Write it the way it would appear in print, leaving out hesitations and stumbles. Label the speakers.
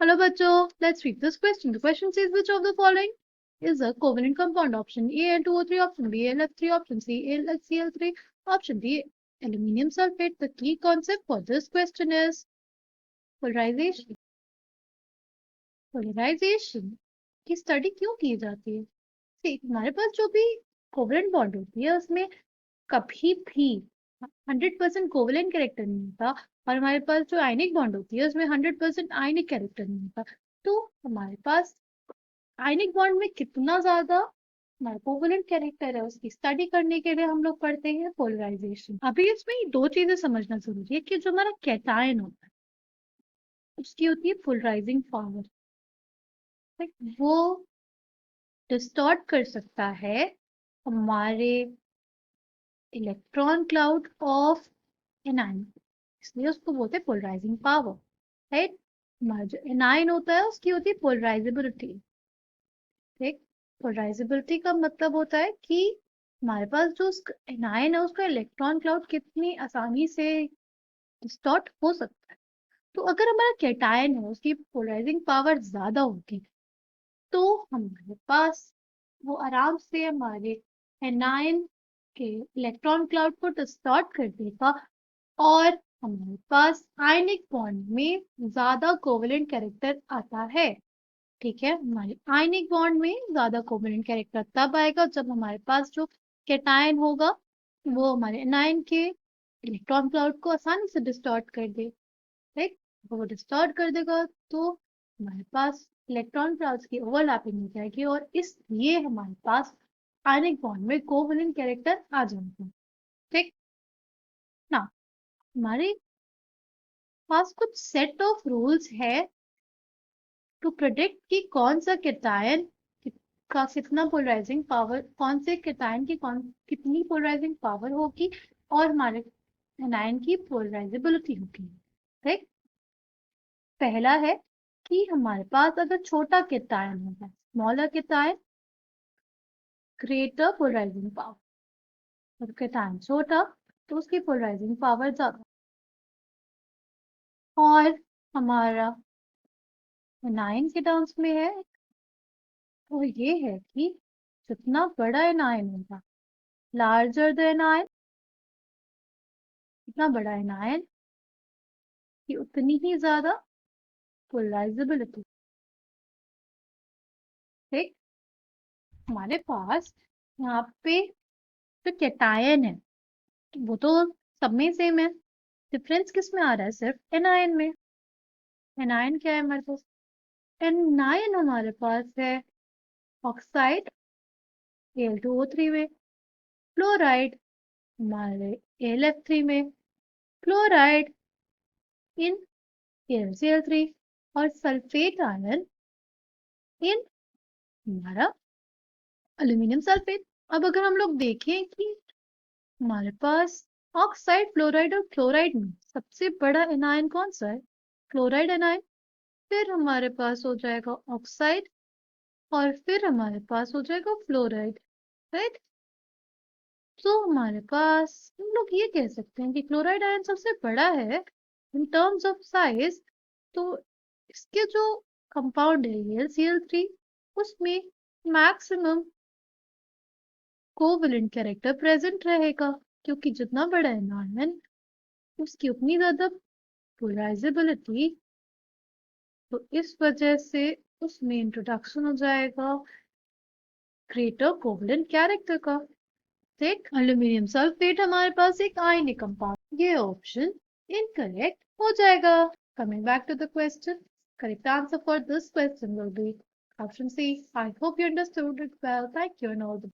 Speaker 1: Hello, bachcho. Let's read this question. The question says, which of the following is a covalent compound? Option A, N2O3, option B, LF3, option C, AlCl3, option D, aluminium sulfate. The key concept for this question is polarization. Polarization की study क्यों की जाती है? हमारे पास जो भी covalent bond होती है उसमें कभी भी 100% कोवलेंट कैरेक्टर नहीं होता, और हमारे पास जो आयनिक बॉन्ड होती है उसमें 100% आयनिक कैरेक्टर नहीं होता। तो हमारे पास आयनिक बॉन्ड में कितना ज्यादा हमारा कोवलेंट कैरेक्टर है उसकी स्टडी करने के लिए हम लोग पढ़ते हैं पोलराइजेशन। अभी इसमें दो चीजें समझना जरूरी है कि जो हमारा कैटायन होता है उसकी होती है पोलराइजिंग पावर। वो डिस्टॉर्ट कर सकता है हमारे इलेक्ट्रॉन क्लाउड ऑफ एनाइन, इसलिए उसको बोलते हैं पोलराइजिंग पावर। राइट, हमारा जो एनाइन होता है उसकी होती है पोलराइजेबिलिटी। ठीक, पोलराइजेबिलिटी का मतलब होता है कि हमारे पास जो एनाइन है उसका इलेक्ट्रॉन क्लाउड कितनी आसानी से डिस्टॉर्ट हो सकता है। तो अगर हमारा कैटायन है उसकी पोलराइजिंग पावर ज्यादा होगी तो हमारे पास वो आराम से हमारे एनायन के इलेक्ट्रॉन क्लाउड को डिस्टॉर्ट कर देगा, और हमारे पास आयनिक बॉन्ड में ज्यादा कोवेलेंट कैरेक्टर आता है। ठीक है, हमारे आयनिक बॉन्ड में ज्यादा कोवेलेंट कैरेक्टर तब आएगा जब हमारे पास जो कैटायन होगा वो हमारे एनायन के इलेक्ट्रॉन क्लाउड को आसानी से डिस्टॉर्ट कर दे। राइट, वो डिस्टॉर्ट कर देगा तो हमारे पास इलेक्ट्रॉन क्लाउड्स की ओवरलैपिंग हो जाएगी, और इसलिए हमारे पास आयनिक बॉन्ड में कोवेलेंट कैरेक्टर आ जाएगा। ठीक ना, हमारे पास कुछ सेट ऑफ रूल्स है टू प्रेडिक्ट कि कौन सा कैटायन का कितना पोलराइजिंग पावर, कौन से कैटायन की कितनी पोलराइजिंग पावर होगी और हमारे एनायन की पोलराइजेबिलिटी होगी। ठीक, पहला है कि हमारे पास अगर छोटा कैटायन होगा, smaller cation, greater polarizing power, और कैटायन छोटा तो उसकी पोलराइजिंग पावर ज्यादा। और हमारा एनायन के टर्म्स में है तो ये है कि जितना बड़ा एनायन होगा, लार्जर द एनायन, इतना बड़ा एनायन की उतनी ही ज्यादा पोलराइजेबिलिटी। ठीक, हमारे पास यहाँ पे जो कैटायन है वो तो सब में सेम है, डिफरेंस किस में आ रहा है? सिर्फ एनायन में। एनायन क्या है हमारे पास? एनायन हमारे पास है ऑक्साइड Al2O3 में, फ्लोराइड हमारे AlF3 में, क्लोराइड इन AlCl3, और सल्फेट आयन इन हमारा अल्यूमिनियम सल्फेट। अब अगर हम लोग देखें कि हमारे पास ऑक्साइड, फ्लोराइड और क्लोराइड में सबसे बड़ा एनायन कौन सा है? Chloride anion. फिर हमारे पास हो जाएगा ऑक्साइड, और फिर हमारे पास हो जाएगा फ्लोराइड। राइट, तो हमारे पास हम लोग ये कह सकते हैं कि क्लोराइड आयन सबसे बड़ा है इन टर्म्स ऑफ साइज। तो इसके जो कंपाउंड है AlCl3 उसमें मैक्सिमम कोवेलेंट कैरेक्टर प्रेजेंट रहेगा, क्योंकि जितना बड़ा एनायन उसकी उतनी ज्यादा पोलराइजेबिलिटी। तो इस वजह से उसमें इंट्रोडक्शन हो जाएगा ग्रेटर कोवेलेंट कैरेक्टर का। ठीक, एल्यूमिनियम सल्फेट हमारे पास एक आयनिक कंपाउंड, ये ऑप्शन इनकरेक्ट हो जाएगा। Coming back to the question, correct answer for this question will be option C. I hope you understood it well. Thank you and all the